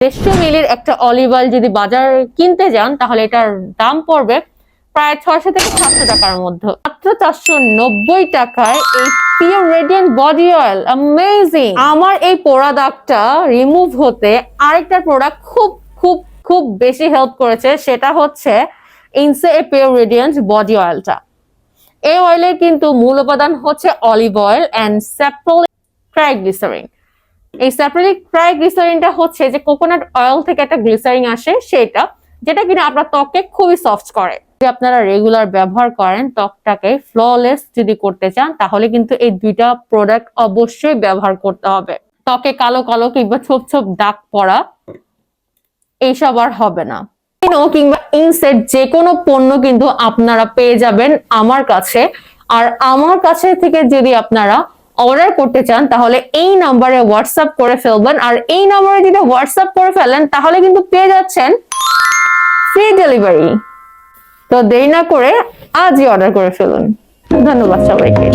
150 মিলির একটা olive oil যদি বাজার কিনতে যান তাহলে এটার দাম পড়বে প্রায় 600 থেকে 700 টাকার মধ্যে। মাত্র 490 টাকায় এই pure radiant body oil, amazing. আমার এই পোড়া দাগটা রিমুভ হতে আরেকটা প্রোডাক্ট খুব খুব খুব বেশি হেল্প করেছে, সেটা হচ্ছে ইনসে পিওর রেডিয়েন্ট বডি অয়েলটা। এই অয়েলের কিন্তু মূল উপাদান হচ্ছে অলিভ অয়েল এন্ড স্যাপ্রোলিক ট্রাইগ্লিসারিন। এই স্যাপ্রোলিক ট্রাইগ্লিসারিনটা হচ্ছে যে কোকোনাট অয়েল থেকে একটা গ্লিসারিন আসে, সেটা যেটা কিনা আপনার ত্বককে খুবই সফট করে। যদি আপনারা রেগুলার ব্যবহার করেন, ত্বকটাকে ফ্ললেস যদি করতে চান, তাহলে কিন্তু এই দুইটা প্রোডাক্ট অবশ্যই ব্যবহার করতে হবে। ত্বকে কালো কালো কিংবা ছোপ ছোপ দাগ পড়া এইসব আর হবে না। কিংবা ইনসেট যে কোনো পণ্য কিন্তু আপনারা পেয়ে যাবেন আমার কাছে। আর আমার কাছে থেকে যদি আপনারা অর্ডার করতে চান তাহলে এই নাম্বারে হোয়াটসঅ্যাপ করে ফেলবেন। আর এই নাম্বারে যদি হোয়াটসঅ্যাপ করে ফেলেন তাহলে কিন্তু পেয়ে যাচ্ছেন ফ্রি ডেলিভারি। তো দেরি না করে আজই অর্ডার করে ফেলুন। ধন্যবাদ সবাইকে।